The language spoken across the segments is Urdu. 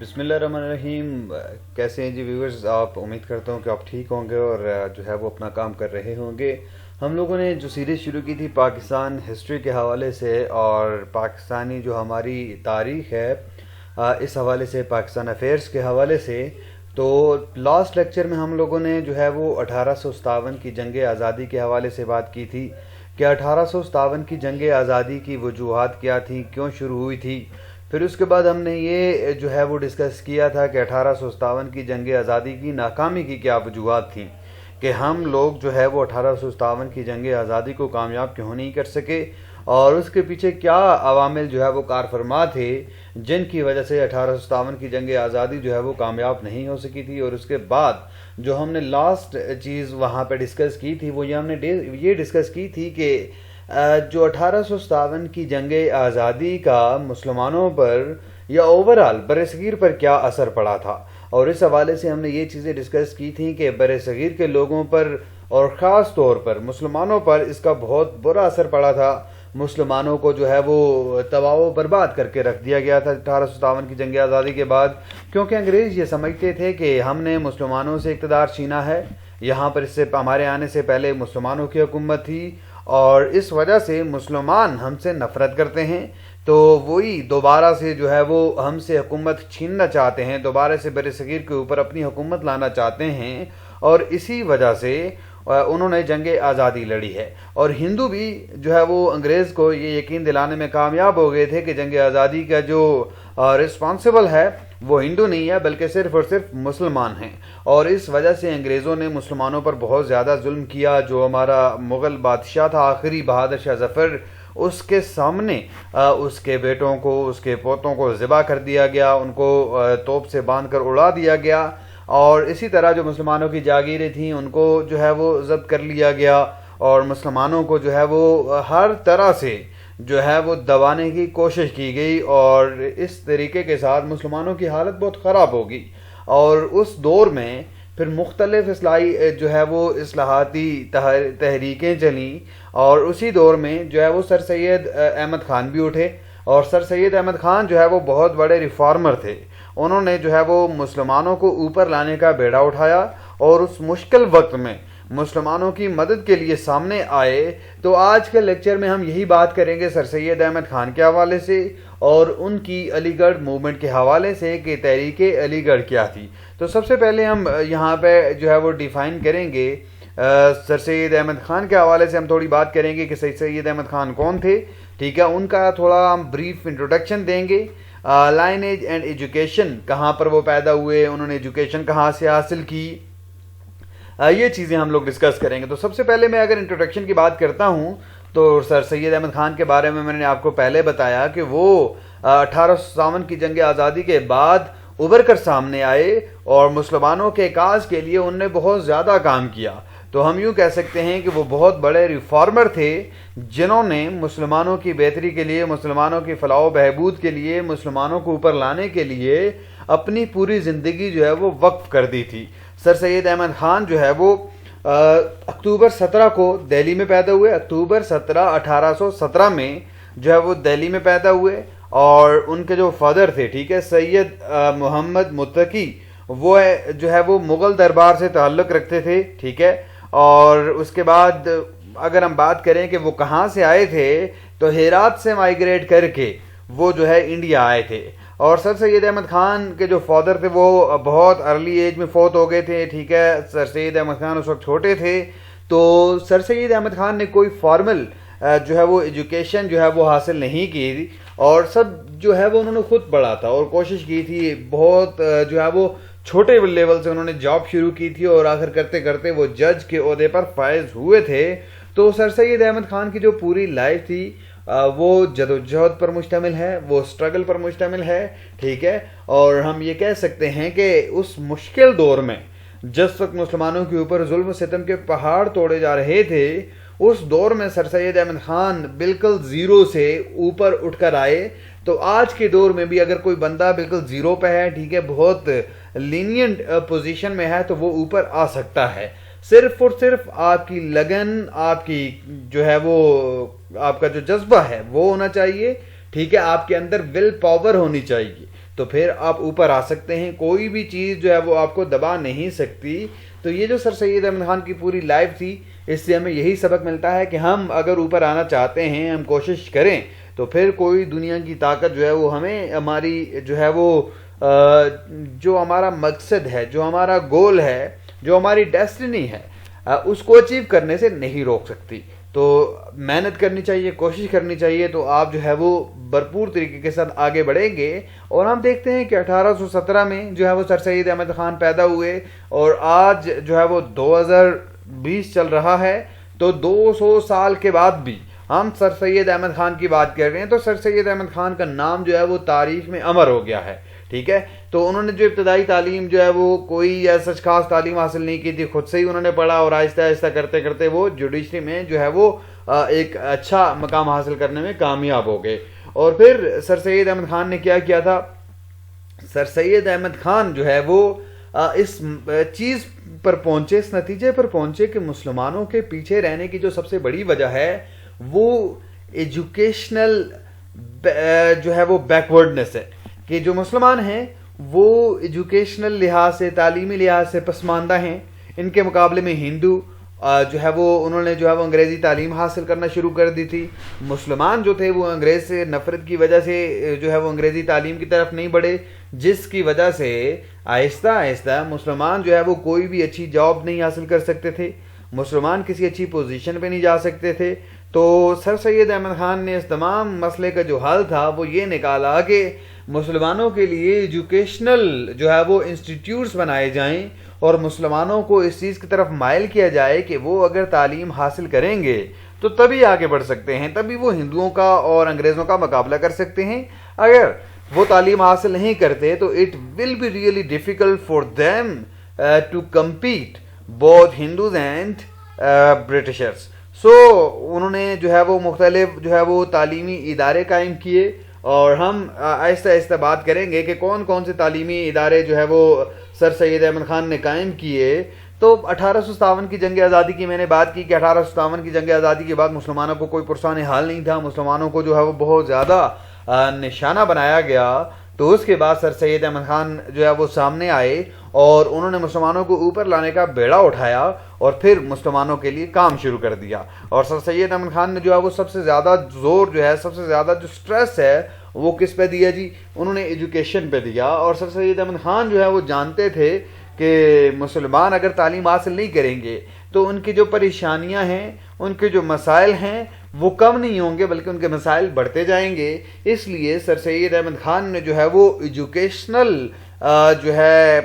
بسم اللہ الرحمن الرحیم. کیسے ہیں جی ویورز؟ آپ امید کرتا ہوں کہ آپ ٹھیک ہوں گے اور جو ہے وہ اپنا کام کر رہے ہوں گے. ہم لوگوں نے جو سیریز شروع کی تھی پاکستان ہسٹری کے حوالے سے اور پاکستانی جو ہماری تاریخ ہے اس حوالے سے، پاکستان افیئرس کے حوالے سے، تو لاسٹ لیکچر میں ہم لوگوں نے جو ہے وہ 1857 کی جنگ آزادی کے حوالے سے بات کی تھی کہ 1857 کی جنگ آزادی کی وجوہات کیا تھیں، کیوں شروع ہوئی تھی. پھر اس کے بعد ہم نے یہ جو ہے وہ ڈسکس کیا تھا کہ 1857 کی جنگ آزادی کی ناکامی کی کیا وجوہات تھیں، کہ ہم لوگ جو ہے وہ 1857 کی جنگ آزادی کو کامیاب کیوں نہیں کر سکے اور اس کے پیچھے کیا عوامل جو ہے وہ کار فرما تھے جن کی وجہ سے 1857 کی جنگ آزادی جو ہے وہ کامیاب نہیں ہو سکی تھی. اور اس کے بعد جو ہم نے لاسٹ چیز وہاں پہ ڈسکس کی تھی وہ یہ ہم نے یہ ڈسکس کی تھی کہ جو 1857 کی جنگ آزادی کا مسلمانوں پر یا اوورال برصغیر پر کیا اثر پڑا تھا. اور اس حوالے سے ہم نے یہ چیزیں ڈسکس کی تھیں کہ برصغیر کے لوگوں پر اور خاص طور پر مسلمانوں پر اس کا بہت برا اثر پڑا تھا. مسلمانوں کو جو ہے وہ تباہ و برباد کر کے رکھ دیا گیا تھا 1857 کی جنگ آزادی کے بعد، کیونکہ انگریز یہ سمجھتے تھے کہ ہم نے مسلمانوں سے اقتدار چھینا ہے. یہاں پر اس سے ہمارے آنے سے پہلے مسلمانوں کی حکومت تھی اور اس وجہ سے مسلمان ہم سے نفرت کرتے ہیں، تو وہی دوبارہ سے جو ہے وہ ہم سے حکومت چھیننا چاہتے ہیں، دوبارہ سے برصغیر کے اوپر اپنی حکومت لانا چاہتے ہیں. اور اسی وجہ سے انہوں نے جنگ آزادی لڑی ہے. اور ہندو بھی جو ہے وہ انگریز کو یہ یقین دلانے میں کامیاب ہو گئے تھے کہ جنگ آزادی کا جو رسپانسبل ہے وہ ہندو نہیں ہے بلکہ صرف اور صرف مسلمان ہیں. اور اس وجہ سے انگریزوں نے مسلمانوں پر بہت زیادہ ظلم کیا. جو ہمارا مغل بادشاہ تھا آخری بہادر شاہ ظفر، اس کے سامنے اس کے بیٹوں کو، اس کے پوتوں کو ذبح کر دیا گیا، ان کو توپ سے باندھ کر اڑا دیا گیا. اور اسی طرح جو مسلمانوں کی جاگیریں تھیں ان کو جو ہے وہ ضبط کر لیا گیا اور مسلمانوں کو جو ہے وہ ہر طرح سے جو ہے وہ دبانے کی کوشش کی گئی اور اس طریقے کے ساتھ مسلمانوں کی حالت بہت خراب ہوگی. اور اس دور میں پھر مختلف اصلاحی جو ہے وہ اصلاحاتی تحریکیں چلیں اور اسی دور میں جو ہے وہ سر سید احمد خان بھی اٹھے. اور سر سید احمد خان جو ہے وہ بہت بڑے ریفارمر تھے. انہوں نے جو ہے وہ مسلمانوں کو اوپر لانے کا بیڑا اٹھایا اور اس مشکل وقت میں مسلمانوں کی مدد کے لیے سامنے آئے. تو آج کے لیکچر میں ہم یہی بات کریں گے سر سید احمد خان کے حوالے سے اور ان کی علی گڑھ موومنٹ کے حوالے سے کہ تحریک علی گڑھ کیا تھی. تو سب سے پہلے ہم یہاں پہ جو ہے وہ ڈیفائن کریں گے سر سید احمد خان کے حوالے سے. ہم تھوڑی بات کریں گے کہ سر سید احمد خان کون تھے، ٹھیک ہے، ان کا تھوڑا ہم بریف انٹروڈکشن دیں گے. لائنیج اینڈ ایجوکیشن، کہاں پر وہ پیدا ہوئے، انہوں نے ایجوکیشن کہاں سے حاصل کی، یہ چیزیں ہم لوگ ڈسکس کریں گے. تو سب سے پہلے میں اگر انٹروڈکشن کی بات کرتا ہوں تو سر سید احمد خان کے بارے میں نے آپ کو پہلے بتایا کہ وہ 1857 کی جنگ آزادی کے بعد ابھر کر سامنے آئے اور مسلمانوں کے کاز کے لیے انہوں نے بہت زیادہ کام کیا. تو ہم یوں کہہ سکتے ہیں کہ وہ بہت بڑے ریفارمر تھے جنہوں نے مسلمانوں کی بہتری کے لیے، مسلمانوں کی فلاح و بہبود کے لیے، مسلمانوں کو اوپر لانے کے لیے اپنی پوری زندگی جو ہے وہ وقف کر دی تھی. سر سید احمد خان جو ہے وہ اکتوبر 17 کو دہلی میں پیدا ہوئے. اکتوبر 17 1817 میں جو ہے وہ دہلی میں پیدا ہوئے. اور ان کے جو فادر تھے، ٹھیک ہے، سید محمد متقی، وہ جو ہے وہ مغل دربار سے تعلق رکھتے تھے، ٹھیک ہے. اور اس کے بعد اگر ہم بات کریں کہ وہ کہاں سے آئے تھے تو ہرات سے مائیگریٹ کر کے وہ جو ہے انڈیا آئے تھے. اور سر سید احمد خان کے جو فادر تھے وہ بہت ارلی ایج میں فوت ہو گئے تھے، ٹھیک ہے. سر سید احمد خان اس وقت چھوٹے تھے. تو سر سید احمد خان نے کوئی فارمل جو ہے وہ ایجوکیشن جو ہے وہ حاصل نہیں کی اور سب جو ہے وہ انہوں نے خود پڑھا تھا اور کوشش کی تھی. بہت جو ہے وہ چھوٹے لیول سے انہوں نے جاب شروع کی تھی اور آخر کرتے کرتے وہ جج کے عہدے پر فائز ہوئے تھے. تو سر سید احمد خان کی جو پوری لائف تھی وہ جدوجہد پر مشتمل ہے، وہ سٹرگل پر مشتمل ہے، ٹھیک ہے. اور ہم یہ کہہ سکتے ہیں کہ اس مشکل دور میں جس وقت مسلمانوں کے اوپر ظلم و ستم کے پہاڑ توڑے جا رہے تھے، اس دور میں سر سید احمد خان بالکل زیرو سے اوپر اٹھ کر آئے. تو آج کے دور میں بھی اگر کوئی بندہ بالکل زیرو پہ ہے، ٹھیک ہے، بہت لینینٹ پوزیشن میں ہے، تو وہ اوپر آ سکتا ہے. صرف اور صرف آپ کی لگن، آپ کی جو ہے وہ آپ کا جو جذبہ ہے وہ ہونا چاہیے، ٹھیک ہے. آپ کے اندر ول پاور ہونی چاہیے. تو پھر آپ اوپر آ سکتے ہیں. کوئی بھی چیز جو ہے وہ آپ کو دبا نہیں سکتی. تو یہ جو سر سید احمد خان کی پوری لائف تھی، اس سے ہمیں یہی سبق ملتا ہے کہ ہم اگر اوپر آنا چاہتے ہیں، ہم کوشش کریں، تو پھر کوئی دنیا کی طاقت جو ہے وہ ہمیں ہماری جو ہے وہ جو ہمارا مقصد ہے، جو ہمارا گول ہے، جو ہماری ڈیسٹنی ہے، اس کو اچیو کرنے سے نہیں روک سکتی. تو محنت کرنی چاہیے، کوشش کرنی چاہیے، تو آپ جو ہے وہ بھرپور طریقے کے ساتھ آگے بڑھیں گے. اور ہم دیکھتے ہیں کہ 1817 میں جو ہے وہ سر سید احمد خان پیدا ہوئے، اور آج جو ہے وہ 2020 چل رہا ہے. تو 200 سال کے بعد بھی ہم سر سید احمد خان کی بات کر رہے ہیں. تو سر سید احمد خان کا نام جو ہے وہ تاریخ میں امر ہو گیا ہے. ٹھیک ہے. تو انہوں نے جو ابتدائی تعلیم جو ہے وہ کوئی ایسا خاص تعلیم حاصل نہیں کی تھی، خود سے ہی انہوں نے پڑھا، اور آہستہ آہستہ کرتے کرتے وہ جوڈیشری میں جو ہے وہ ایک اچھا مقام حاصل کرنے میں کامیاب ہو گئے. اور پھر سر سید احمد خان نے کیا کیا تھا؟ سر سید احمد خان جو ہے وہ اس چیز پر پہنچے، اس نتیجے پر پہنچے کہ مسلمانوں کے پیچھے رہنے کی جو سب سے بڑی وجہ ہے وہ ایجوکیشنل جو ہے وہ بیکورڈنس ہے، کہ جو مسلمان ہیں وہ ایجوکیشنل لحاظ سے، تعلیمی لحاظ سے پسماندہ ہیں. ان کے مقابلے میں ہندو جو ہے وہ انہوں نے جو ہے وہ انگریزی تعلیم حاصل کرنا شروع کر دی تھی. مسلمان جو تھے وہ انگریز سے نفرت کی وجہ سے جو ہے وہ انگریزی تعلیم کی طرف نہیں بڑھے، جس کی وجہ سے آہستہ آہستہ مسلمان جو ہے وہ کوئی بھی اچھی جاب نہیں حاصل کر سکتے تھے، مسلمان کسی اچھی پوزیشن پہ نہیں جا سکتے تھے. تو سر سید احمد خان نے اس تمام مسئلے کا جو حل تھا وہ یہ نکالا کہ مسلمانوں کے لیے ایجوکیشنل جو ہے وہ انسٹیٹیوٹس بنائے جائیں، اور مسلمانوں کو اس چیز کی طرف مائل کیا جائے کہ وہ اگر تعلیم حاصل کریں گے تو تبھی آگے بڑھ سکتے ہیں، تبھی وہ ہندوؤں کا اور انگریزوں کا مقابلہ کر سکتے ہیں. اگر وہ تعلیم حاصل نہیں کرتے تو it will be really difficult for them to compete both Hindus and Britishers. So انہوں نے جو ہے وہ مختلف جو ہے وہ تعلیمی ادارے قائم کیے، اور ہم آہستہ آہستہ بات کریں گے کہ کون کون سے تعلیمی ادارے جو ہے وہ سر سید احمد خان نے قائم کیے. تو 1857 کی جنگ آزادی کی میں نے بات کی کہ 1857 کی جنگ آزادی کے بعد مسلمانوں کو کوئی پرسان حال نہیں تھا، مسلمانوں کو جو ہے وہ بہت زیادہ نشانہ بنایا گیا. تو اس کے بعد سر سید احمد خان جو ہے وہ سامنے آئے، اور انہوں نے مسلمانوں کو اوپر لانے کا بیڑا اٹھایا، اور پھر مسلمانوں کے لیے کام شروع کر دیا. اور سر سید احمد خان نے جو ہے وہ سب سے زیادہ زور جو ہے، سب سے زیادہ جو سٹریس ہے وہ کس پہ دیا جی؟ انہوں نے ایجوکیشن پہ دیا. اور سر سید احمد خان جو ہے وہ جانتے تھے کہ مسلمان اگر تعلیم حاصل نہیں کریں گے تو ان کی جو پریشانیاں ہیں، ان کے جو مسائل ہیں وہ کم نہیں ہوں گے، بلکہ ان کے مسائل بڑھتے جائیں گے. اس لیے سر سید احمد خان نے جو ہے وہ ایجوکیشنل جو ہے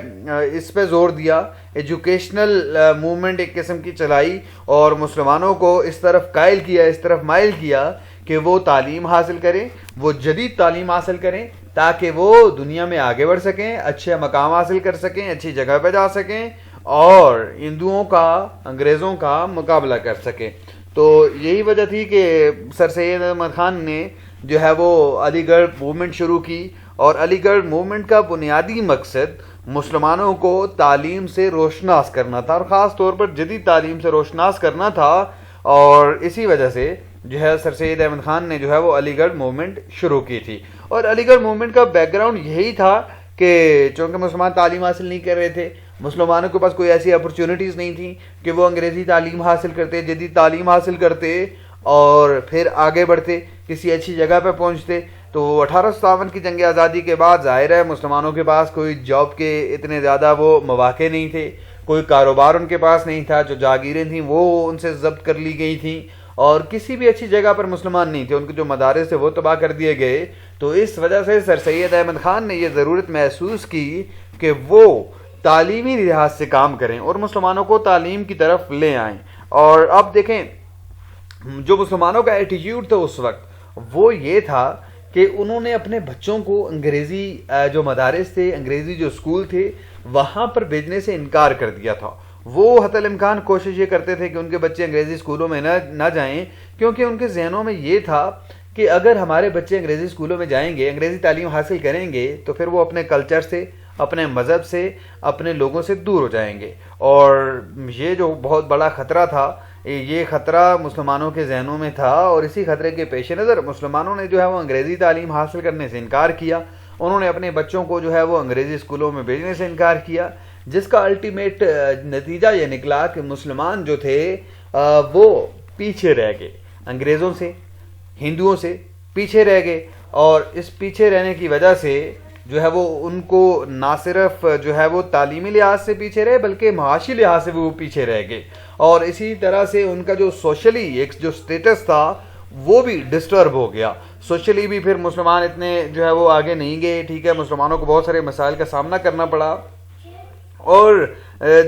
اس پہ زور دیا، ایجوکیشنل موومنٹ ایک قسم کی چلائی، اور مسلمانوں کو اس طرف قائل کیا، اس طرف مائل کیا کہ وہ تعلیم حاصل کریں، وہ جدید تعلیم حاصل کریں، تاکہ وہ دنیا میں آگے بڑھ سکیں، اچھے مقام حاصل کر سکیں، اچھی جگہ پہ جا سکیں، اور ہندوؤں کا، انگریزوں کا مقابلہ کر سکیں. تو یہی وجہ تھی کہ سر سید احمد خان نے جو ہے وہ علی گڑھ موومنٹ شروع کی. اور علی گڑھ موومنٹ کا بنیادی مقصد مسلمانوں کو تعلیم سے روشناس کرنا تھا، اور خاص طور پر جدید تعلیم سے روشناس کرنا تھا. اور اسی وجہ سے جو ہے سر سید احمد خان نے جو ہے وہ علی گڑھ موومنٹ شروع کی تھی. اور علی گڑھ موومنٹ کا بیک گراؤنڈ یہی تھا کہ چونکہ مسلمان تعلیم حاصل نہیں کر رہے تھے، مسلمانوں کے پاس کوئی ایسی اپرچونٹیز نہیں تھیں کہ وہ انگریزی تعلیم حاصل کرتے، جدید تعلیم حاصل کرتے، اور پھر آگے بڑھتے، کسی اچھی جگہ پہ پہنچتے. تو 1857 کی جنگ آزادی کے بعد ظاہر ہے مسلمانوں کے پاس کوئی جاب کے اتنے زیادہ وہ مواقع نہیں تھے، کوئی کاروبار ان کے پاس نہیں تھا، جو جاگیریں تھیں وہ ان سے ضبط کر لی گئی تھیں، اور کسی بھی اچھی جگہ پر مسلمان نہیں تھے، ان کے جو مدارس تھے وہ تباہ کر دیے گئے. تو اس وجہ سے سر سید احمد خان نے یہ ضرورت محسوس کی کہ وہ تعلیمی لحاظ سے کام کریں اور مسلمانوں کو تعلیم کی طرف لے آئیں. اور اب دیکھیں جو مسلمانوں کا ایٹیٹیوڈ تھا اس وقت وہ یہ تھا کہ انہوں نے اپنے بچوں کو انگریزی جو مدارس تھے، انگریزی جو اسکول تھے، وہاں پر بھیجنے سے انکار کر دیا تھا. وہ حتی الامکان کوشش یہ کرتے تھے کہ ان کے بچے انگریزی اسکولوں میں نہ جائیں، کیونکہ ان کے ذہنوں میں یہ تھا کہ اگر ہمارے بچے انگریزی اسکولوں میں جائیں گے، انگریزی تعلیم حاصل کریں گے، تو پھر وہ اپنے کلچر سے، اپنے مذہب سے، اپنے لوگوں سے دور ہو جائیں گے. اور یہ جو بہت بڑا خطرہ تھا، یہ خطرہ مسلمانوں کے ذہنوں میں تھا، اور اسی خطرے کے پیش نظر مسلمانوں نے جو ہے وہ انگریزی تعلیم حاصل کرنے سے انکار کیا. انہوں نے اپنے بچوں کو جو ہے وہ انگریزی اسکولوں میں بھیجنے سے انکار کیا، جس کا الٹیمیٹ نتیجہ یہ نکلا کہ مسلمان جو تھے وہ پیچھے رہ گئے، انگریزوں سے، ہندوؤں سے پیچھے رہ گئے، اور اس پیچھے رہنے کی وجہ سے جو ہے وہ ان کو نہ صرف جو ہے وہ تعلیمی لحاظ سے پیچھے رہے بلکہ معاشی لحاظ سے وہ پیچھے رہ گئے، اور اسی طرح سے ان کا جو سوشلی ایک جو سٹیٹس تھا وہ بھی ڈسٹرب ہو گیا، سوشلی بھی پھر مسلمان اتنے جو ہے وہ آگے نہیں گئے، ٹھیک ہے، مسلمانوں کو بہت سارے مسائل کا سامنا کرنا پڑا۔ اور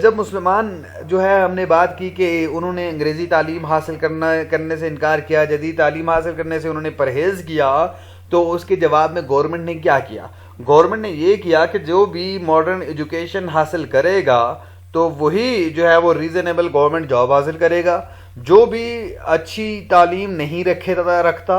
جب مسلمان جو ہے، ہم نے بات کی کہ انہوں نے انگریزی تعلیم حاصل کرنے سے انکار کیا، جدید تعلیم حاصل کرنے سے انہوں نے پرہیز کیا، تو اس کے جواب میں گورنمنٹ نے کیا کیا؟ گورنمنٹ نے یہ کیا کہ جو بھی ماڈرن ایجوکیشن حاصل کرے گا تو وہی جو ہے وہ ریزنیبل گورنمنٹ جاب حاصل کرے گا، جو بھی اچھی تعلیم نہیں رکھتا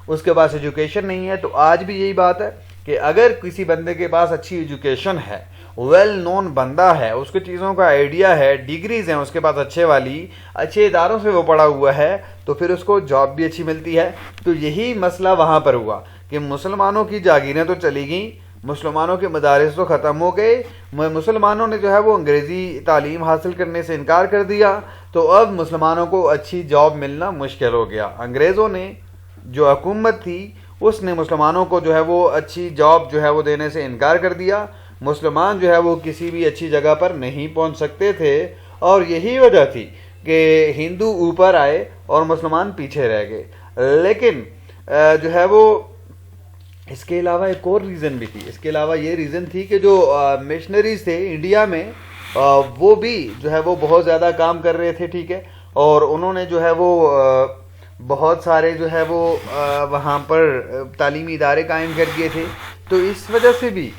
اس کے پاس ایجوکیشن نہیں ہے۔ تو آج بھی یہی بات ہے کہ اگر کسی بندے کے پاس اچھی ایجوکیشن ہے، ویل نون بندہ ہے، اس کو چیزوں کا آئیڈیا ہے، ڈگریز ہیں اس کے پاس اچھے والی، اچھے اداروں سے وہ پڑھا ہوا ہے، تو پھر اس کو جاب بھی اچھی ملتی ہے۔ تو یہی مسئلہ وہاں پر ہوا کہ مسلمانوں کی جاگیریں تو چلی گئیں، مسلمانوں کے مدارس تو ختم ہو گئے، مسلمانوں نے جو ہے وہ انگریزی تعلیم حاصل کرنے سے انکار کر دیا، تو اب مسلمانوں کو اچھی جاب ملنا مشکل ہو گیا۔ انگریزوں نے جو حکومت تھی اس نے مسلمانوں کو جو ہے وہ اچھی جاب جو ہے وہ دینے سے انکار کر دیا، مسلمان جو ہے وہ کسی بھی اچھی جگہ پر نہیں پہنچ سکتے تھے، اور یہی وجہ تھی کہ ہندو اوپر آئے اور مسلمان پیچھے رہ گئے۔ لیکن جو ہے وہ اس کے علاوہ ایک اور ریزن بھی تھی، اس کے علاوہ یہ ریزن تھی کہ جو مشنریز تھے انڈیا میں وہ بھی جو ہے وہ بہت زیادہ کام کر رہے تھے، ٹھیک ہے، اور انہوں نے جو ہے وہ بہت سارے جو ہے وہ وہاں پر تعلیمی ادارے قائم کر دیے تھے۔ تو اس وجہ سے بھی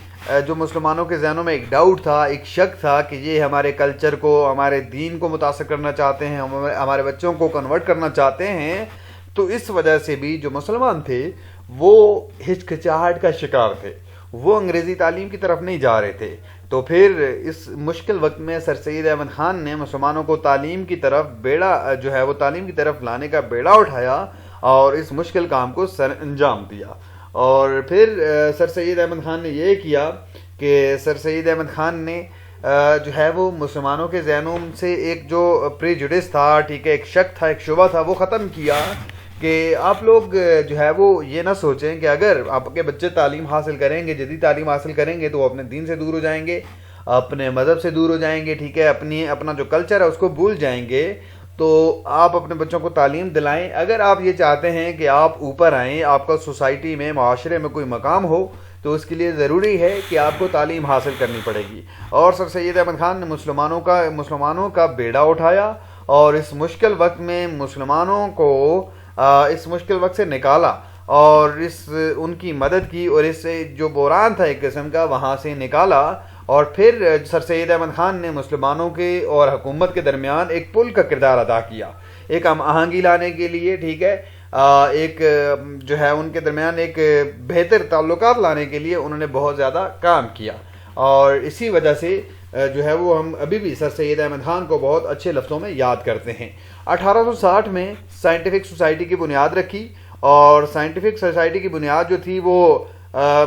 جو مسلمانوں کے ذہنوں میں ایک ڈاؤٹ تھا، ایک شک تھا کہ یہ ہمارے کلچر کو، ہمارے دین کو متاثر کرنا چاہتے ہیں، ہمارے بچوں کو کنورٹ کرنا چاہتے ہیں، تو اس وجہ سے بھی جو مسلمان تھے وہ ہچکچاہٹ کا شکار تھے، وہ انگریزی تعلیم کی طرف نہیں جا رہے تھے۔ تو پھر اس مشکل وقت میں سر سید احمد خان نے مسلمانوں کو تعلیم کی طرف جو ہے وہ تعلیم کی طرف لانے کا بیڑا اٹھایا اور اس مشکل کام کو سر انجام دیا۔ اور پھر سر سید احمد خان نے یہ کیا کہ سر سید احمد خان نے جو ہے وہ مسلمانوں کے ذہنوں سے ایک جو پریجوڈس تھا، ٹھیک ہے، ایک شک تھا، ایک شبہ تھا، وہ ختم کیا کہ آپ لوگ جو ہے وہ یہ نہ سوچیں کہ اگر آپ کے بچے تعلیم حاصل کریں گے، جدید تعلیم حاصل کریں گے، تو وہ اپنے دین سے دور ہو جائیں گے، اپنے مذہب سے دور ہو جائیں گے، ٹھیک ہے، اپنا جو کلچر ہے اس کو بھول جائیں گے۔ تو آپ اپنے بچوں کو تعلیم دلائیں۔ اگر آپ یہ چاہتے ہیں کہ آپ اوپر آئیں، آپ کا سوسائٹی میں، معاشرے میں کوئی مقام ہو، تو اس کے لیے ضروری ہے کہ آپ کو تعلیم حاصل کرنی پڑے گی۔ اور سر سید احمد خان نے مسلمانوں کا بیڑا اٹھایا اور اس مشکل وقت میں مسلمانوں کو اس مشکل وقت سے نکالا اور ان کی مدد کی، اور اس سے جو بحران تھا ایک قسم کا وہاں سے نکالا۔ اور پھر سر سید احمد خان نے مسلمانوں کے اور حکومت کے درمیان ایک پل کا کردار ادا کیا، ایک ہم آہنگی لانے کے لیے، ٹھیک ہے، ایک جو ہے ان کے درمیان ایک بہتر تعلقات لانے کے لیے انہوں نے بہت زیادہ کام کیا۔ اور اسی وجہ سے جو ہے وہ ہم ابھی بھی سر سید احمد خان کو بہت اچھے لفظوں میں یاد کرتے ہیں۔ 1860 میں سائنٹیفک سوسائٹی کی بنیاد رکھی، اور سائنٹیفک سوسائٹی کی بنیاد جو تھی وہ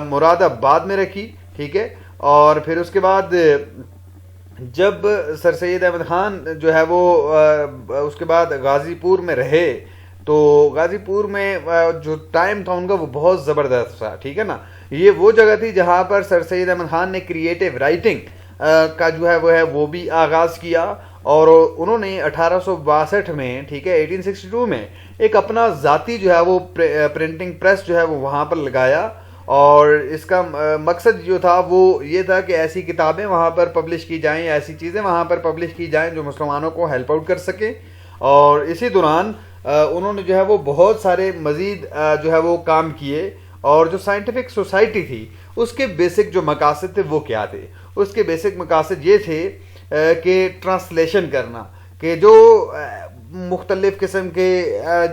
مراد آباد میں رکھی، ٹھیک ہے۔ اور پھر اس کے بعد جب سر سید احمد خان جو ہے وہ اس کے بعد غازی پور میں رہے، تو غازی پور میں جو ٹائم تھا ان کا وہ بہت زبردست تھا، ٹھیک ہے نا۔ یہ وہ جگہ تھی جہاں پر سر سید احمد خان نے کریٹیو رائٹنگ کا جو ہے وہ بھی آغاز کیا، اور انہوں نے 1862 میں، ٹھیک ہے، 1862 میں ایک اپنا ذاتی جو ہے وہ پرنٹنگ پریس جو ہے وہ وہاں پر لگایا، اور اس کا مقصد جو تھا وہ یہ تھا کہ ایسی کتابیں وہاں پر پبلش کی جائیں، ایسی چیزیں وہاں پر پبلش کی جائیں جو مسلمانوں کو ہیلپ آؤٹ کر سکیں۔ اور اسی دوران انہوں نے جو ہے وہ بہت سارے مزید جو ہے وہ کام کیے، اور جو سائنٹیفک سوسائٹی تھی اس کے بیسک جو مقاصد تھے وہ کیا تھے؟ اس کے بیسک مقاصد یہ تھے کہ ٹرانسلیشن کرنا، کہ جو مختلف قسم کے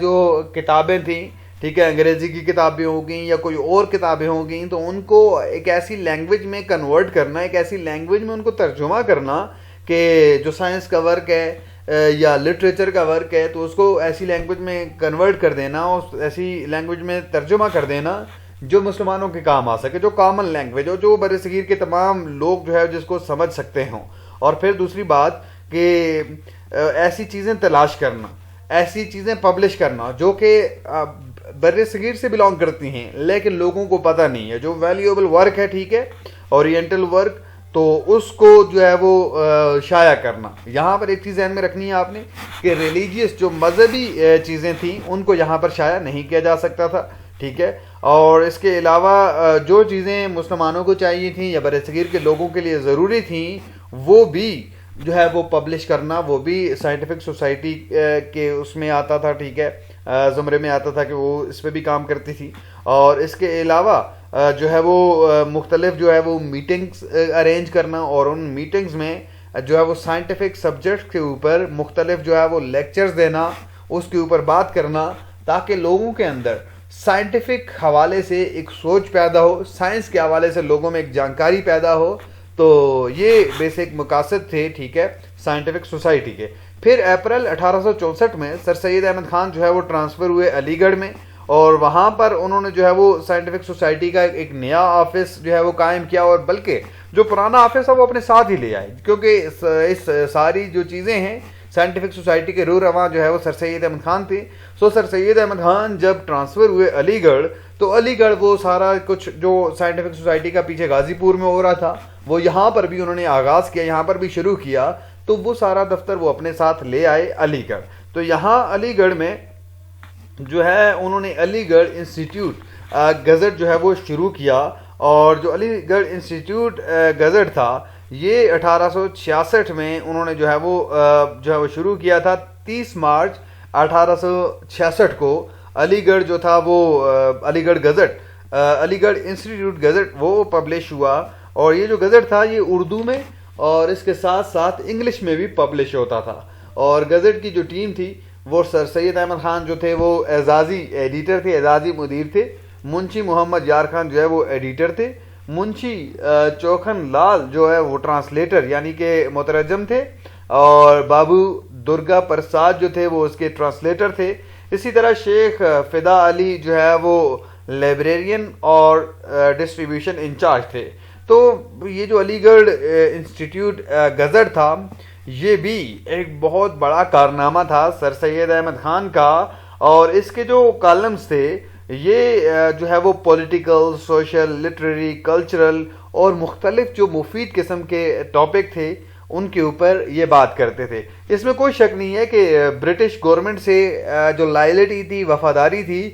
جو کتابیں تھیں، ٹھیک ہے، انگریزی کی کتابیں ہو گئیں یا کوئی اور کتابیں ہو گئیں، تو ان کو ایک ایسی لینگویج میں کنورٹ کرنا، ایک ایسی لینگویج میں ان کو ترجمہ کرنا کہ جو سائنس کا ورک ہے یا لٹریچر کا ورک ہے تو اس کو ایسی لینگویج میں کنورٹ کر دینا، اور ایسی لینگویج میں ترجمہ کر دینا جو مسلمانوں کے کام آ سکے, جو کامن لینگویج ہو, جو بر صغیر کے تمام لوگ جو ہے جس کو سمجھ سکتے ہوں. اور پھر دوسری بات کہ ایسی چیزیں تلاش کرنا, ایسی چیزیں پبلش کرنا جو کہ بر صغیر سے بلانگ کرتی ہیں لیکن لوگوں کو پتہ نہیں ہے, جو ویلیوبل ورک ہے, ٹھیک ہے, اورینٹل ورک, تو اس کو جو ہے وہ شائع کرنا. یہاں پر ایک چیز ذہن میں رکھنی ہے آپ نے کہ ریلیجیس جو مذہبی چیزیں تھیں ان کو یہاں پر شائع نہیں کیا جا سکتا تھا, ٹھیک ہے. اور اس کے علاوہ جو چیزیں مسلمانوں کو چاہیے تھیں یا بر صغیر کے لوگوں کے لیے ضروری تھیں وہ بھی جو ہے وہ پبلش کرنا, وہ بھی سائنٹیفک سوسائٹی کے اس میں آتا تھا, ٹھیک ہے, زمرے میں آتا تھا کہ وہ اس پہ بھی کام کرتی تھی. اور اس کے علاوہ جو ہے وہ مختلف جو ہے وہ میٹنگز ارینج کرنا, اور ان میٹنگز میں جو ہے وہ سائنٹیفک سبجیکٹ کے اوپر مختلف جو ہے وہ لیکچرز دینا, اس کے اوپر بات کرنا, تاکہ لوگوں کے اندر سائنٹیفک حوالے سے ایک سوچ پیدا ہو, سائنس کے حوالے سے لوگوں میں ایک جانکاری پیدا ہو. تو یہ بیسک مقاصد تھے, ٹھیک ہے, سائنٹیفک سوسائٹی کے. پھر اپریل 1864 میں سر سید احمد خان جو ہے وہ ٹرانسفر ہوئے علی گڑھ میں, اور وہاں پر انہوں نے جو ہے وہ سائنٹیفک سوسائٹی کا ایک نیا آفس جو ہے وہ قائم کیا, اور بلکہ جو پرانا آفس ہے وہ اپنے ساتھ ہی لے آئے, کیونکہ اس ساری جو چیزیں ہیں سائنٹیفک سوسائٹی کے روح رواں جو ہے وہ سر سید احمد خان تھے. سو سر سید احمد خان جب ٹرانسفر ہوئے علی گڑھ, تو علی گڑھ وہ سارا کچھ جو سائنٹیفک سوسائٹی کا پیچھے غازی پور میں ہو رہا تھا وہ یہاں پر بھی انہوں نے آغاز کیا, یہاں پر بھی شروع کیا, تو وہ سارا دفتر وہ اپنے ساتھ لے آئے علی گڑھ. تو یہاں علی گڑھ میں جو ہے انہوں نے علی گڑھ انسٹیٹیوٹ گزٹ جو ہے وہ شروع کیا, اور جو علی گڑھ انسٹیٹیوٹ گزٹ تھا یہ 1866 میں انہوں نے جو ہے وہ شروع کیا تھا. 30 مارچ 1866 کو علی گڑھ جو تھا وہ علی گڑھ گزٹ, علی گڑھ انسٹیٹیوٹ گزٹ وہ پبلش ہوا, اور یہ جو گزٹ تھا یہ اردو میں اور اس کے ساتھ ساتھ انگلش میں بھی پبلش ہوتا تھا. اور گزٹ کی جو ٹیم تھی وہ سر سید احمد خان جو تھے وہ اعزازی ایڈیٹر تھے, اعزازی مدیر تھے, منشی محمد یار خان جو ہے وہ ایڈیٹر تھے, منشی چوکھن لال جو ہے وہ ٹرانسلیٹر یعنی کہ مترجم تھے, اور بابو درگا پرساد جو تھے وہ اس کے ٹرانسلیٹر تھے. اسی طرح شیخ فدا علی جو ہے وہ لائبریرین اور ڈسٹریبیوشن انچارج تھے. تو یہ جو علی گڑھ انسٹیٹیوٹ گزٹ تھا یہ بھی ایک بہت بڑا کارنامہ تھا سر سید احمد خان کا, اور اس کے جو کالمز تھے یہ جو ہے وہ پولیٹیکل, سوشل, لٹریری, کلچرل اور مختلف جو مفید قسم کے ٹاپک تھے ان کے اوپر یہ بات کرتے تھے. اس میں کوئی شک نہیں ہے کہ برٹش گورنمنٹ سے جو لائلٹی تھی, وفاداری تھی,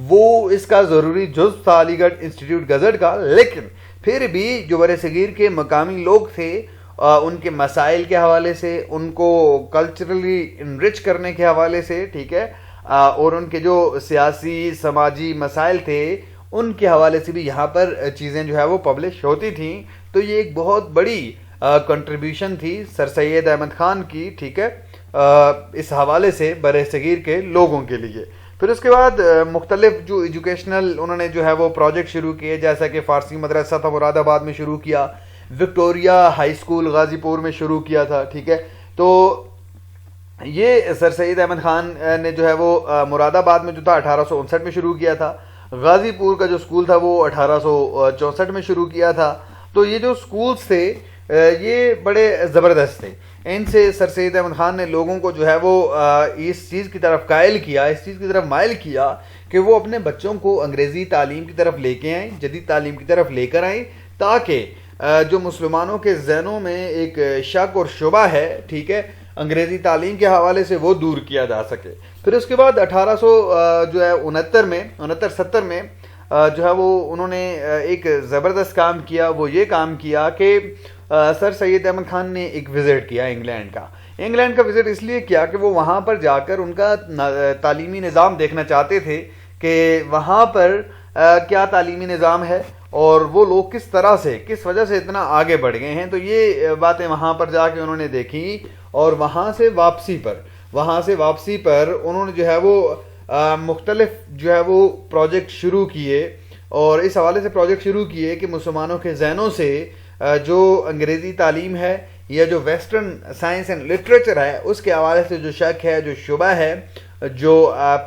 وہ اس کا ضروری جزء تھا علی گڑھ انسٹیٹیوٹ گزٹ کا, لیکن پھر بھی جو بر صغیر کے مقامی لوگ تھے ان کے مسائل کے حوالے سے, ان کو کلچرلی انرچ کرنے کے حوالے سے, ٹھیک ہے, اور ان کے جو سیاسی سماجی مسائل تھے ان کے حوالے سے بھی یہاں پر چیزیں جو ہے وہ پبلش ہوتی تھیں. تو یہ ایک بہت بڑی کنٹریبیوشن تھی سر سید احمد خان کی, ٹھیک ہے, اس حوالے سے بر صغیر کے لوگوں کے لیے. پھر اس کے بعد مختلف جو ایجوکیشنل انہوں نے جو ہے وہ پروجیکٹ شروع کیے, جیسا کہ فارسی مدرسہ تھا مراد آباد میں شروع کیا, وکٹوریا ہائی اسکول غازی پور میں شروع کیا تھا, ٹھیک ہے. تو یہ سر سید احمد خان نے جو ہے وہ مراد آباد میں جو تھا 1859 میں شروع کیا تھا, غازی پور کا جو اسکول تھا وہ 1864 میں شروع کیا تھا. تو یہ جو اسکولز تھے یہ بڑے زبردست تھے, ان سے سر سید احمد خان نے لوگوں کو جو ہے وہ اس چیز کی طرف قائل کیا, اس چیز کی طرف مائل کیا کہ وہ اپنے بچوں کو انگریزی تعلیم کی طرف لے کے آئیں, جدید تعلیم کی طرف لے کر آئیں, تاکہ جو مسلمانوں کے ذہنوں میں ایک شک اور شبہ ہے, ٹھیک ہے, انگریزی تعلیم کے حوالے سے وہ دور کیا جا سکے. پھر اس کے بعد 1869 میں 69-70 میں جو ہے وہ انہوں نے ایک زبردست کام کیا. وہ یہ کام کیا کہ سر سید احمد خان نے ایک وزٹ کیا انگلینڈ کا. انگلینڈ کا وزٹ اس لیے کیا کہ وہ وہاں پر جا کر ان کا تعلیمی نظام دیکھنا چاہتے تھے کہ وہاں پر کیا تعلیمی نظام ہے اور وہ لوگ کس طرح سے, کس وجہ سے اتنا آگے بڑھ گئے ہیں. تو یہ باتیں وہاں پر جا کے انہوں نے دیکھی, اور وہاں سے واپسی پر انہوں نے جو ہے وہ مختلف جو ہے وہ پروجیکٹ شروع کیے, اور اس حوالے سے پروجیکٹ شروع کیے کہ مسلمانوں کے ذہنوں سے جو انگریزی تعلیم ہے یا جو ویسٹرن سائنس اینڈ لٹریچر ہے اس کے حوالے سے جو شک ہے, جو شبہ ہے, جو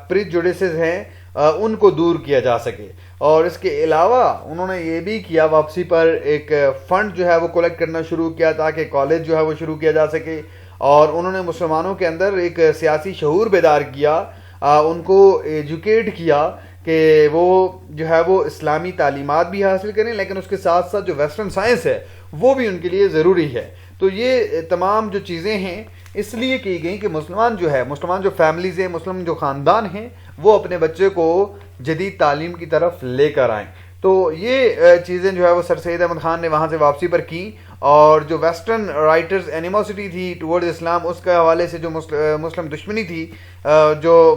پریجوڈیسز ہیں, ان کو دور کیا جا سکے. اور اس کے علاوہ انہوں نے یہ بھی کیا، واپسی پر ایک فنڈ جو ہے وہ کلیکٹ کرنا شروع کیا تاکہ کالج جو ہے وہ شروع کیا جا سکے، اور انہوں نے مسلمانوں کے اندر ایک سیاسی شعور بیدار کیا، ان کو ایجوکیٹ کیا کہ وہ جو ہے وہ اسلامی تعلیمات بھی حاصل کریں، لیکن اس کے ساتھ ساتھ جو ویسٹرن سائنس ہے وہ بھی ان کے لیے ضروری ہے۔ تو یہ تمام جو چیزیں ہیں اس لیے کی گئیں کہ مسلمان جو فیملیز ہیں، مسلم جو خاندان ہیں، وہ اپنے بچے کو جدید تعلیم کی طرف لے کر آئیں۔ تو یہ چیزیں جو ہے وہ سر سید احمد خان نے وہاں سے واپسی پر کی، اور جو ویسٹرن رائٹرز اینیموسٹی تھی ٹورڈ اسلام، اس کے حوالے سے جو مسلم دشمنی تھی، جو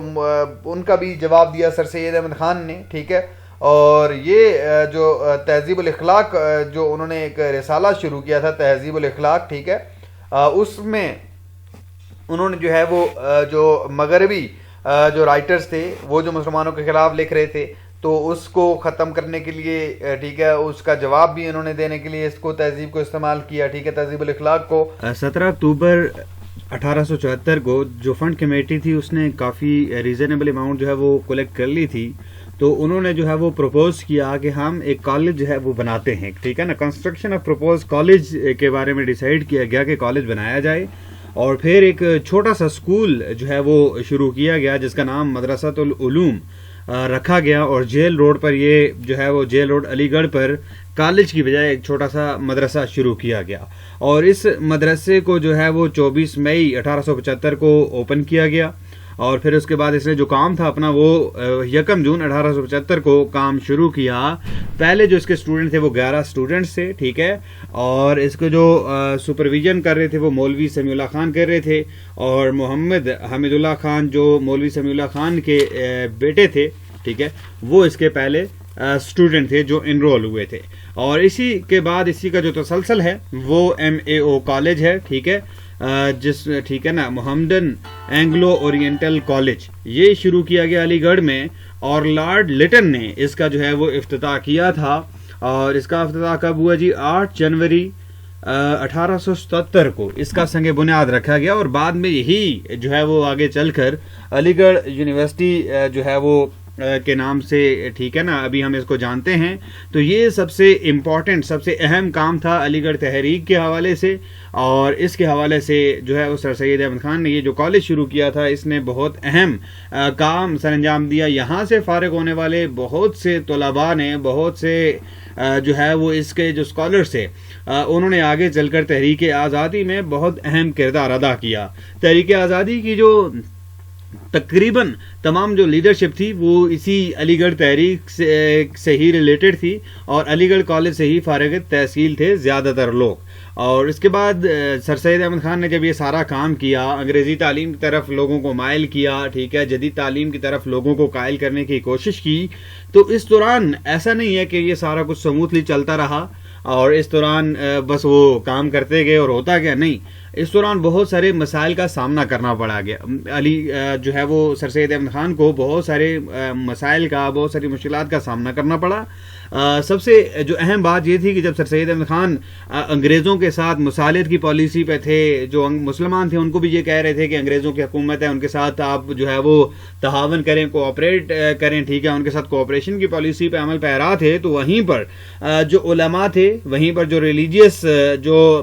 ان کا بھی جواب دیا سر سید احمد خان نے، ٹھیک ہے۔ اور یہ جو تہذیب الاخلاق جو انہوں نے ایک رسالہ شروع کیا تھا، تہذیب الاخلاق، ٹھیک ہے، اس میں انہوں نے جو ہے وہ جو مغربی جو رائٹرز تھے وہ جو مسلمانوں کے خلاف لکھ رہے تھے، تو اس کو ختم کرنے کے لیے، ٹھیک ہے، اس کا جواب بھی انہوں نے دینے کے لیے اس کو تہذیب کو استعمال کیا، ٹھیک ہے، تہذیب الاخلاق کو۔ 17 اکتوبر 1874 کو جو فنڈ کمیٹی تھی اس نے کافی ریزنیبل اماؤنٹ جو ہے وہ کلیکٹ کر لی تھی، تو انہوں نے جو ہے وہ پروپوز کیا کہ ہم ایک کالج جو ہے وہ بناتے ہیں، ٹھیک ہے نا۔ کنسٹرکشن آف پروپوز کالج کے بارے میں ڈیسائیڈ کیا گیا کہ کالج بنایا جائے، اور پھر ایک چھوٹا سا اسکول جو ہے وہ شروع کیا گیا جس کا نام مدرسۃ العلوم رکھا گیا، اور جیل روڈ پر، یہ جو ہے وہ جیل روڈ علی گڑھ پر کالج کی بجائے ایک چھوٹا سا مدرسہ شروع کیا گیا، اور اس مدرسے کو جو ہے وہ 24 مئی 1875 کو اوپن کیا گیا، اور پھر اس کے بعد اس نے جو کام تھا اپنا وہ 1 جون 1875 کو کام شروع کیا۔ پہلے جو اس کے اسٹوڈنٹ تھے وہ 11 اسٹوڈنٹس تھے، ٹھیک ہے، اور اس کو جو سپرویژن کر رہے تھے وہ مولوی سمیع اللہ خان کر رہے تھے، اور محمد حمید اللہ خان جو مولوی سمیع اللہ خان کے بیٹے تھے، ٹھیک ہے، وہ اس کے پہلے اسٹوڈنٹ تھے جو انرول ہوئے تھے۔ اور اسی کے بعد اسی کا جو تسلسل ہے وہ MAO کالج ہے، ٹھیک ہے، ٹھیک ہے نا، محمدن اینگلو اورینٹل کالج، یہ شروع کیا گیا علی گڑھ میں، اور لارڈ لٹن نے اس کا جو ہے وہ افتتاح کیا تھا، اور اس کا افتتاح کب ہوا جی؟ 8 جنوری 1877 کو اس کا سنگ بنیاد رکھا گیا، اور بعد میں یہی جو ہے وہ آگے چل کر علی گڑھ یونیورسٹی جو ہے وہ کے نام سے، ٹھیک ہے نا، ابھی ہم اس کو جانتے ہیں۔ تو یہ سب سے امپورٹنٹ، سب سے اہم کام تھا علی گڑھ تحریک کے حوالے سے، اور اس کے حوالے سے جو ہے وہ سر سید احمد خان نے یہ جو کالج شروع کیا تھا اس نے بہت اہم کام سر انجام دیا۔ یہاں سے فارغ ہونے والے بہت سے طلباء نے، بہت سے جو ہے وہ اس کے جو اسکالرس تھے، انہوں نے آگے چل کر تحریک آزادی میں بہت اہم کردار ادا کیا۔ تحریک آزادی کی جو تقریباً تمام جو لیڈرشپ تھی وہ اسی علی گڑھ تحریک سے ہی ریلیٹڈ تھی، اور علی گڑھ کالج سے ہی فارغ تحصیل تھے زیادہ تر لوگ۔ اور اس کے بعد سر سید احمد خان نے جب یہ سارا کام کیا، انگریزی تعلیم کی طرف لوگوں کو مائل کیا، ٹھیک ہے، جدید تعلیم کی طرف لوگوں کو قائل کرنے کی کوشش کی، تو اس دوران ایسا نہیں ہے کہ یہ سارا کچھ سموتھلی چلتا رہا اور اس دوران بس وہ کام کرتے گئے اور ہوتا گیا، نہیں، اس دوران بہت سارے مسائل کا سامنا کرنا پڑا گیا۔ جو ہے وہ سر سید احمد خان کو بہت سارے مسائل کا، بہت ساری مشکلات کا سامنا کرنا پڑا۔ سب سے جو اہم بات یہ تھی کہ جب سر سید احمد خان انگریزوں کے ساتھ مصالحت کی پالیسی پہ تھے، جو مسلمان تھے ان کو بھی یہ کہہ رہے تھے کہ انگریزوں کی حکومت ہے، ان کے ساتھ آپ جو ہے وہ تعاون کریں، کوآپریٹ کریں، ٹھیک ہے، ان کے ساتھ کوآپریشن کی پالیسی پہ عمل پیرا تھے، تو وہیں پر جو علماء تھے، وہیں پر جو ریلیجیس جو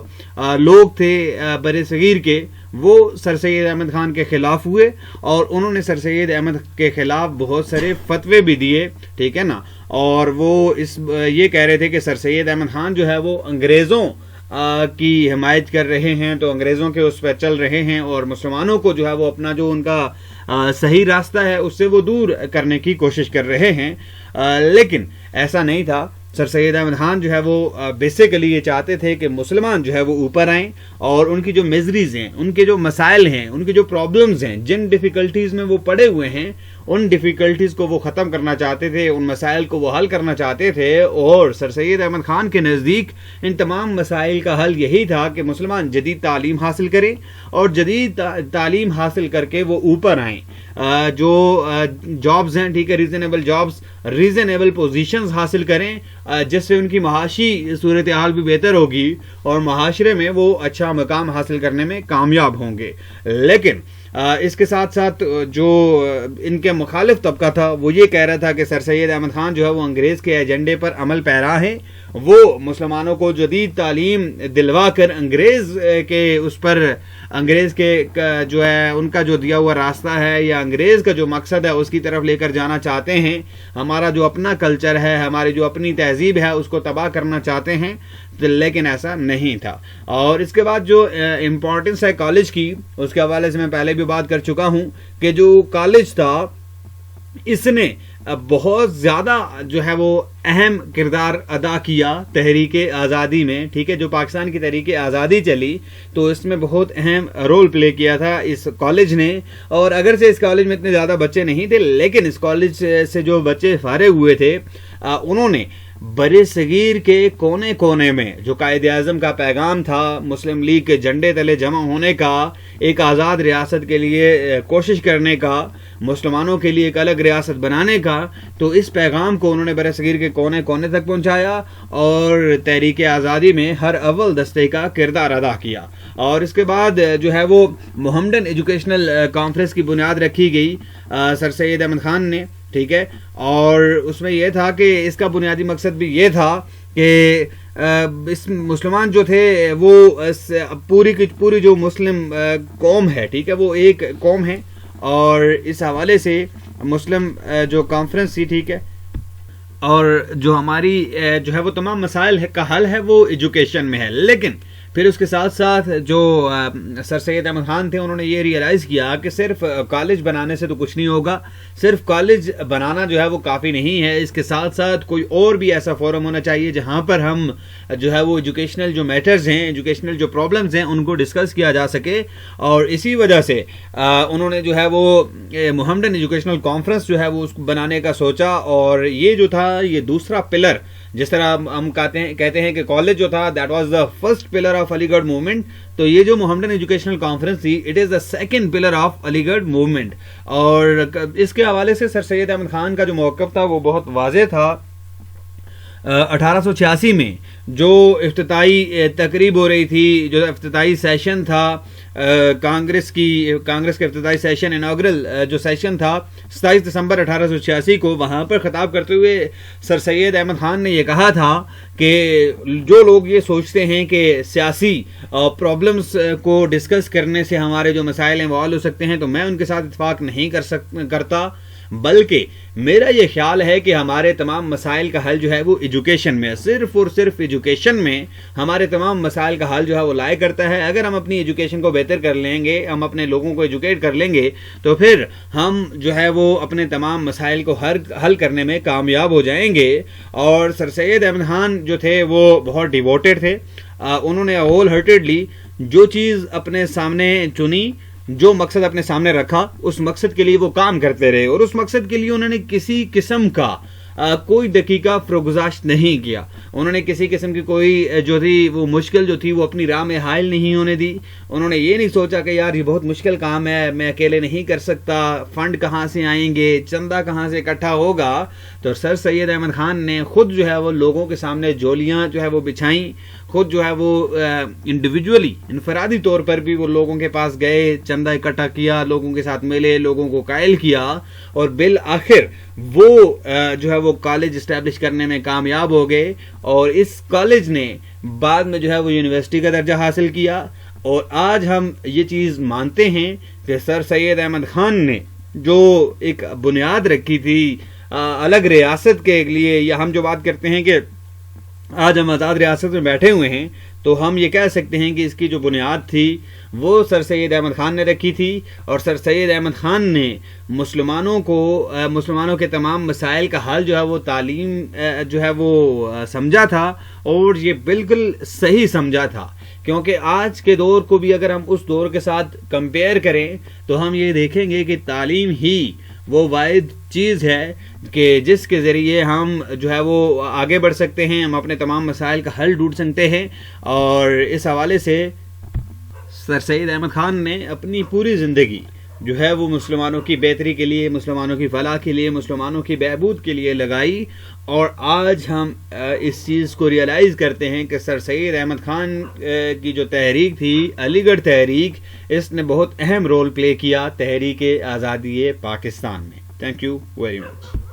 لوگ تھے بر صغیر کے، وہ سر سید احمد خان کے خلاف ہوئے، اور انہوں نے سر سید احمد کے خلاف بہت سارے فتوے بھی دیے، ٹھیک ہے نا، اور وہ یہ کہہ رہے تھے کہ سر سید احمد خان جو ہے وہ انگریزوں کی حمایت کر رہے ہیں، تو انگریزوں کے اس پہ چل رہے ہیں، اور مسلمانوں کو جو ہے وہ اپنا جو ان کا صحیح راستہ ہے اس سے وہ دور کرنے کی کوشش کر رہے ہیں۔ لیکن ایسا نہیں تھا۔ سر سید احمد خان جو ہے وہ بیسیکلی یہ چاہتے تھے کہ مسلمان جو ہے وہ اوپر آئیں، اور ان کی جو میزریز ہیں، ان کے جو مسائل ہیں، ان کے جو پرابلمز ہیں، جن ڈیفیکلٹیز میں وہ پڑے ہوئے ہیں، ان ڈیفیکلٹیز کو وہ ختم کرنا چاہتے تھے، ان مسائل کو وہ حل کرنا چاہتے تھے، اور سر سید احمد خان کے نزدیک ان تمام مسائل کا حل یہی تھا کہ مسلمان جدید تعلیم حاصل کریں، اور جدید تعلیم حاصل کر کے وہ اوپر آئیں، جو جابز ہیں، ٹھیک ہے، ریزنیبل جابز، ریزنیبل پوزیشنز حاصل کریں، جس سے ان کی معاشی صورتحال بھی بہتر ہوگی، اور معاشرے میں وہ اچھا مقام حاصل کرنے میں کامیاب ہوں گے۔ لیکن اس کے ساتھ ساتھ جو ان کے مخالف طبقہ تھا وہ یہ کہہ رہا تھا کہ سر سید احمد خان جو ہے وہ انگریز کے ایجنڈے پر عمل پیرا ہیں، وہ مسلمانوں کو جدید تعلیم دلوا کر انگریز کے اس پر انگریز کے جو ہے ان کا جو دیا ہوا راستہ ہے یا انگریز کا جو مقصد ہے اس کی طرف لے کر جانا چاہتے ہیں، ہمارا جو اپنا کلچر ہے، ہماری جو اپنی تہذیب ہے اس کو تباہ کرنا چاہتے ہیں، لیکن ایسا نہیں تھا۔ اور اس کے بعد جو امپورٹنس ہے کالج کی، اس کے حوالے سے میں پہلے بھی بات کر چکا ہوں کہ جو کالج تھا اس نے بہت زیادہ جو ہے وہ اہم کردار ادا کیا تحریک آزادی میں، ٹھیک ہے، جو پاکستان کی تحریک آزادی چلی تو اس میں بہت اہم رول پلے کیا تھا اس کالج نے۔ اور اگرچہ اس کالج میں اتنے زیادہ بچے نہیں تھے، لیکن اس کالج سے جو بچے فارغ ہوئے تھے انہوں نے برِ صغیر کے کونے کونے میں جو قائد اعظم کا پیغام تھا، مسلم لیگ کے جھنڈے تلے جمع ہونے کا، ایک آزاد ریاست کے لیے کوشش کرنے کا، مسلمانوں کے لیے ایک الگ ریاست بنانے کا، تو اس پیغام کو انہوں نے برِ صغیر کے کونے کونے تک پہنچایا اور تحریک آزادی میں ہر اول دستے کا کردار ادا کیا۔ اور اس کے بعد جو ہے وہ محمدن ایجوکیشنل کانفرنس کی بنیاد رکھی گئی سر سید احمد خان نے، ٹھیک ہے، اور اس میں یہ تھا کہ اس کا بنیادی مقصد بھی یہ تھا کہ اس مسلمان جو تھے وہ پوری کی پوری جو مسلم قوم ہے، ٹھیک ہے، وہ ایک قوم ہے، اور اس حوالے سے مسلم جو کانفرنس تھی، ٹھیک ہے، اور جو ہماری جو ہے وہ تمام مسائل کا حل ہے وہ ایجوکیشن میں ہے۔ لیکن پھر اس کے ساتھ ساتھ جو سر سید احمد خان تھے انہوں نے یہ ریئلائز کیا کہ صرف کالج بنانے سے تو کچھ نہیں ہوگا، صرف کالج بنانا جو ہے وہ کافی نہیں ہے، اس کے ساتھ ساتھ کوئی اور بھی ایسا فورم ہونا چاہیے جہاں پر ہم جو ہے وہ ایجوکیشنل جو میٹرز ہیں، ایجوکیشنل جو پرابلمز ہیں ان کو ڈسکس کیا جا سکے۔ اور اسی وجہ سے انہوں نے جو ہے وہ محمدن ایجوکیشنل کانفرنس جو ہے وہ اس کو بنانے کا سوچا، اور یہ جو تھا یہ دوسرا پلر، جس طرح ہم کہتے ہیں کہ کالج جو تھا that was the first pillar of Aligarh movement, تو یہ جو محمدن ایجوکیشنل کانفرنس تھی it is the second pillar of Aligarh movement. اور اس کے حوالے سے سر سید احمد خان کا جو موقف تھا وہ بہت واضح تھا۔ 1886 میں جو افتتاحی تقریب ہو رہی تھی، جو افتتاحی سیشن تھا کانگریس کے افتتاحی سیشن، اناگرل جو سیشن تھا 27 دسمبر 1886 کو، وہاں پر خطاب کرتے ہوئے سر سید احمد خان نے یہ کہا تھا کہ جو لوگ یہ سوچتے ہیں کہ سیاسی پرابلمز کو ڈسکس کرنے سے ہمارے جو مسائل ہیں وہ حل ہو سکتے ہیں، تو میں ان کے ساتھ اتفاق نہیں کرتا، بلکہ میرا یہ خیال ہے کہ ہمارے تمام مسائل کا حل جو ہے وہ ایجوکیشن میں، صرف اور صرف ایجوکیشن میں ہمارے تمام مسائل کا حل جو ہے وہ لائے کرتا ہے۔ اگر ہم اپنی ایجوکیشن کو بہتر کر لیں گے، ہم اپنے لوگوں کو ایجوکیٹ کر لیں گے، تو پھر ہم جو ہے وہ اپنے تمام مسائل کو حل کرنے میں کامیاب ہو جائیں گے۔ اور سر سید احمد خان جو تھے وہ بہت ڈیووٹیڈ تھے، انہوں نے ہول ہارٹیڈلی جو چیز اپنے سامنے چنی، جو مقصد اپنے سامنے رکھا، اس مقصد کے لیے وہ کام کرتے رہے، اور اس مقصد کے لیے انہوں نے کسی قسم کا کوئی دقیقہ فروگزاشت نہیں کیا، انہوں نے کسی قسم کی کوئی جو تھی وہ مشکل جو تھی وہ اپنی راہ میں حائل نہیں ہونے دی۔ انہوں نے یہ نہیں سوچا کہ یار یہ بہت مشکل کام ہے، میں اکیلے نہیں کر سکتا، فنڈ کہاں سے آئیں گے، چندہ کہاں سے اکٹھا ہوگا۔ تو سر سید احمد خان نے خود جو ہے وہ لوگوں کے سامنے جولیاں جو ہے وہ بچھائیں، خود جو ہے وہ انڈیویجولی انفرادی طور پر بھی وہ لوگوں کے پاس گئے، چندہ اکٹھا کیا، لوگوں کے ساتھ ملے، لوگوں کو قائل کیا، اور بالآخر وہ جو ہے وہ کالج اسٹیبلش کرنے میں کامیاب ہو گئے، اور اس کالج نے بعد میں جو ہے وہ یونیورسٹی کا درجہ حاصل کیا۔ اور آج ہم یہ چیز مانتے ہیں کہ سر سید احمد خان نے جو ایک بنیاد رکھی تھی الگ ریاست کے لیے، یا ہم جو بات کرتے ہیں کہ آج ہم آزاد ریاست میں بیٹھے ہوئے ہیں، تو ہم یہ کہہ سکتے ہیں کہ اس کی جو بنیاد تھی وہ سر سید احمد خان نے رکھی تھی، اور سر سید احمد خان نے مسلمانوں کے تمام مسائل کا حل جو ہے وہ تعلیم جو ہے وہ سمجھا تھا، اور یہ بالکل صحیح سمجھا تھا، کیونکہ آج کے دور کو بھی اگر ہم اس دور کے ساتھ کمپیئر کریں تو ہم یہ دیکھیں گے کہ تعلیم ہی وہ واحد چیز ہے کہ جس کے ذریعے ہم جو ہے وہ آگے بڑھ سکتے ہیں، ہم اپنے تمام مسائل کا حل ڈھونڈ سکتے ہیں۔ اور اس حوالے سے سر سید احمد خان نے اپنی پوری زندگی جو ہے وہ مسلمانوں کی بہتری کے لیے، مسلمانوں کی فلاح کے لیے، مسلمانوں کی بہبود کے لیے لگائی، اور آج ہم اس چیز کو ریئلائز کرتے ہیں کہ سر سید احمد خان کی جو تحریک تھی، علی گڑھ تحریک، اس نے بہت اہم رول پلے کیا تحریک آزادی پاکستان میں. Thank you very much.